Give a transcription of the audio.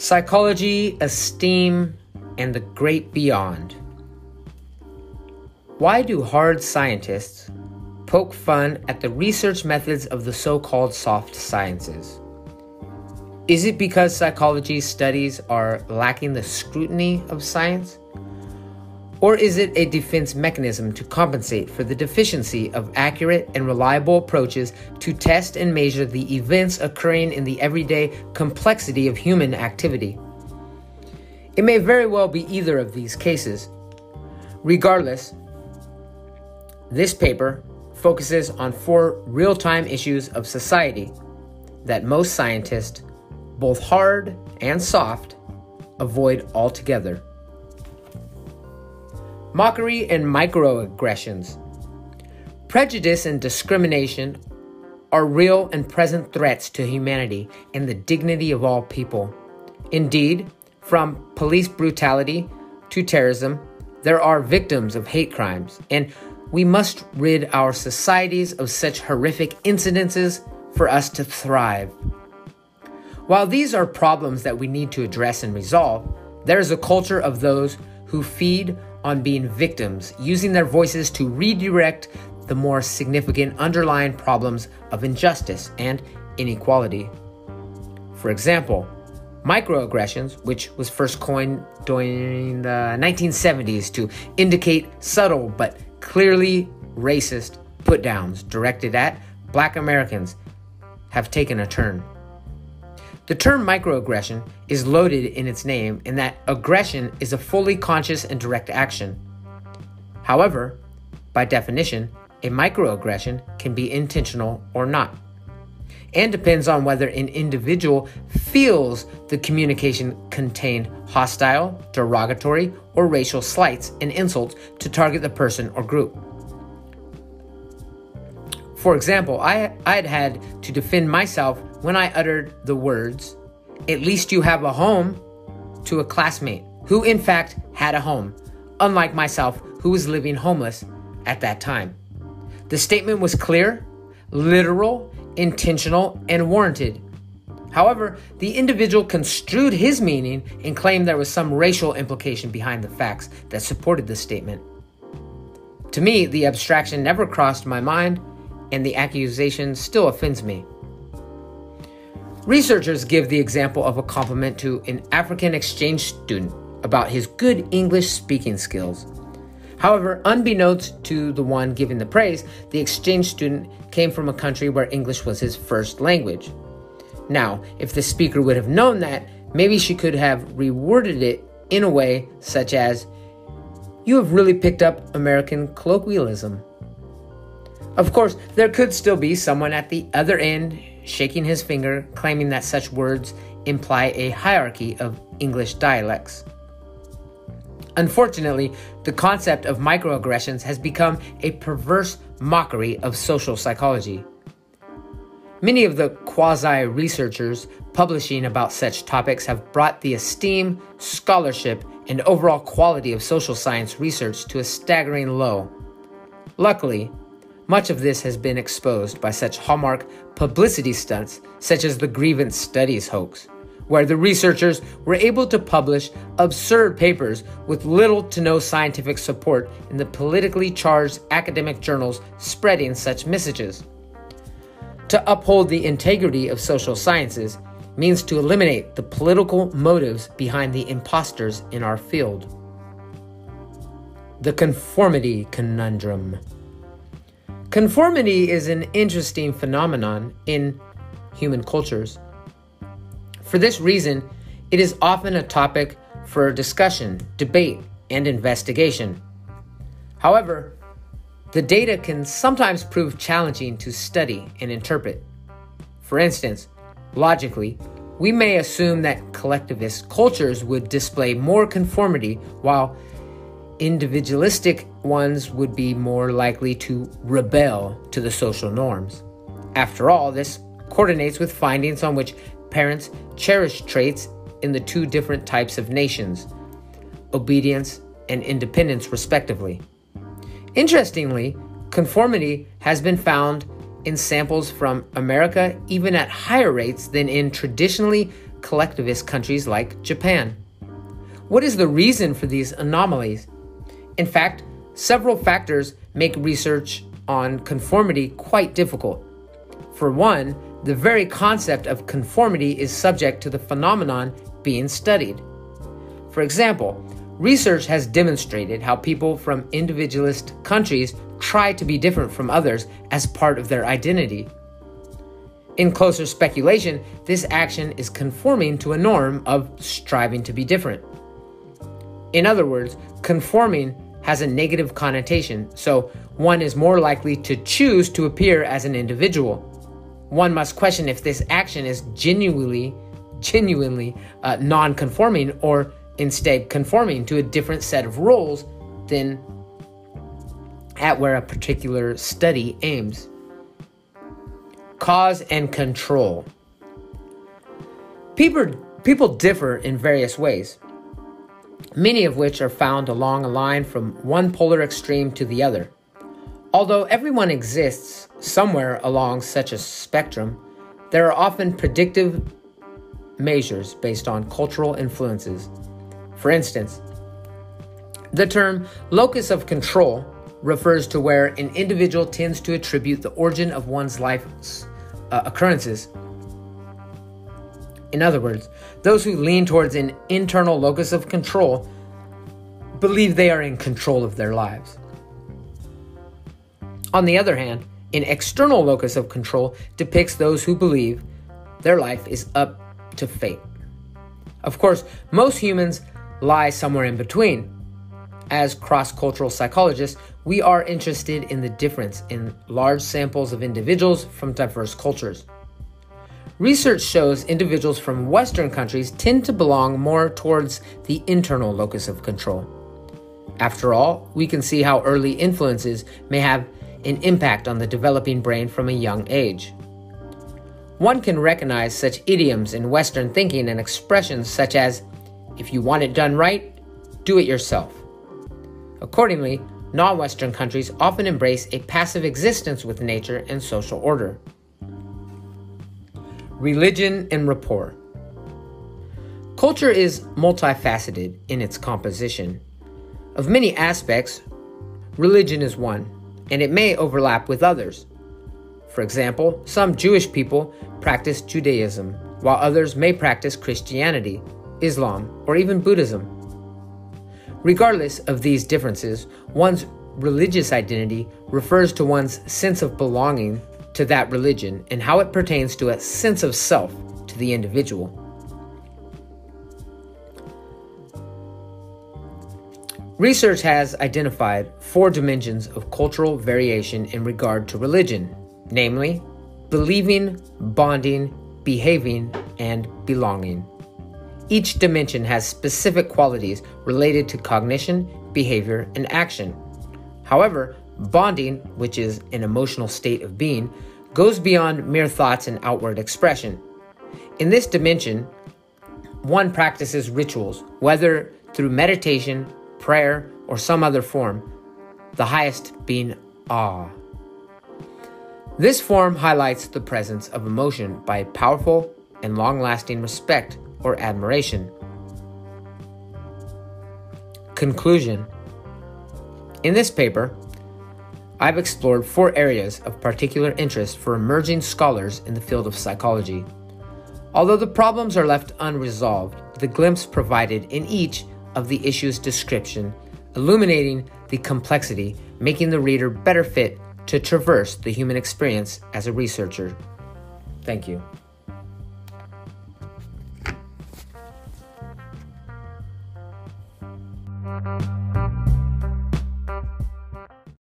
Psychology, Esteem, and the Great Beyond. Why do hard scientists poke fun at the research methods of the so-called soft sciences? Is it because psychology studies are lacking the scrutiny of science? Or is it a defense mechanism to compensate for the deficiency of accurate and reliable approaches to test and measure the events occurring in the everyday complexity of human activity? It may very well be either of these cases. Regardless, this paper focuses on 4 real-time issues of society that most scientists, both hard and soft, avoid altogether. Mockery and microaggressions. Prejudice and discrimination are real and present threats to humanity and the dignity of all people. Indeed, from police brutality to terrorism, there are victims of hate crimes, and we must rid our societies of such horrific incidences for us to thrive. While these are problems that we need to address and resolve, there is a culture of those who feed on being victims, using their voices to redirect the more significant underlying problems of injustice and inequality. For example, microaggressions, which was first coined during the 1970s to indicate subtle but clearly racist put-downs directed at Black Americans, have taken a turn. The term microaggression is loaded in its name in that aggression is a fully conscious and direct action. However, by definition, a microaggression can be intentional or not, and depends on whether an individual feels the communication contained hostile, derogatory, or racial slights and insults to target the person or group. For example, I had to defend myself when I uttered the words, "At least you have a home," to a classmate who in fact had a home, unlike myself who was living homeless at that time. The statement was clear, literal, intentional, and warranted. However, the individual construed his meaning and claimed there was some racial implication behind the facts that supported the statement. To me, the abstraction never crossed my mind, and the accusation still offends me. Researchers give the example of a compliment to an African exchange student about his good English speaking skills. However, unbeknownst to the one giving the praise, the exchange student came from a country where English was his first language. Now, if the speaker would have known that, maybe she could have reworded it in a way such as, "You have really picked up American colloquialism." Of course, there could still be someone at the other end shaking his finger, claiming that such words imply a hierarchy of English dialects. Unfortunately, the concept of microaggressions has become a perverse mockery of social psychology. Many of the quasi-researchers publishing about such topics have brought the esteem, scholarship, and overall quality of social science research to a staggering low. Luckily, much of this has been exposed by such hallmark publicity stunts such as the grievance studies hoax, where the researchers were able to publish absurd papers with little to no scientific support in the politically charged academic journals spreading such messages. To uphold the integrity of social sciences means to eliminate the political motives behind the imposters in our field. The conformity conundrum. Conformity is an interesting phenomenon in human cultures. For this reason, it is often a topic for discussion, debate, and investigation. However, the data can sometimes prove challenging to study and interpret. For instance, logically, we may assume that collectivist cultures would display more conformity, while individualistic ones would be more likely to rebel to the social norms. After all, this coordinates with findings on which parents cherish traits in the 2 different types of nations, obedience and independence respectively. Interestingly, conformity has been found in samples from America even at higher rates than in traditionally collectivist countries like Japan. What is the reason for these anomalies? In fact, several factors make research on conformity quite difficult. For one, the very concept of conformity is subject to the phenomenon being studied. For example, research has demonstrated how people from individualist countries try to be different from others as part of their identity. In closer speculation, this action is conforming to a norm of striving to be different. In other words, conforming has a negative connotation, so one is more likely to choose to appear as an individual. One must question if this action is genuinely non-conforming, or instead conforming to a different set of roles than at where a particular study aims. Cause and control. People differ in various ways, many of which are found along a line from one polar extreme to the other. Although everyone exists somewhere along such a spectrum, there are often predictive measures based on cultural influences. For instance, the term locus of control refers to where an individual tends to attribute the origin of one's life's occurrences. In other words, those who lean towards an internal locus of control believe they are in control of their lives. On the other hand, an external locus of control depicts those who believe their life is up to fate. Of course, most humans lie somewhere in between. As cross-cultural psychologists, we are interested in the difference in large samples of individuals from diverse cultures. Research shows individuals from Western countries tend to belong more towards the internal locus of control. After all, we can see how early influences may have an impact on the developing brain from a young age. One can recognize such idioms in Western thinking and expressions such as, "If you want it done right, do it yourself." Accordingly, non-Western countries often embrace a passive existence with nature and social order. Religion and rapport. Culture is multifaceted in its composition. Of many aspects, religion is one, and it may overlap with others. For example, some Jewish people practice Judaism, while others may practice Christianity, Islam, or even Buddhism. Regardless of these differences, one's religious identity refers to one's sense of belonging to that religion and how it pertains to a sense of self to the individual. Research has identified 4 dimensions of cultural variation in regard to religion, namely, believing, bonding, behaving, and belonging. Each dimension has specific qualities related to cognition, behavior, and action. However, bonding, which is an emotional state of being, goes beyond mere thoughts and outward expression. In this dimension, one practices rituals, whether through meditation, prayer, or some other form, the highest being awe. This form highlights the presence of emotion by powerful and long-lasting respect or admiration. Conclusion. In this paper, I've explored 4 areas of particular interest for emerging scholars in the field of psychology. Although the problems are left unresolved, the glimpse provided in each of the issues' description, illuminating the complexity, making the reader better fit to traverse the human experience as a researcher. Thank you.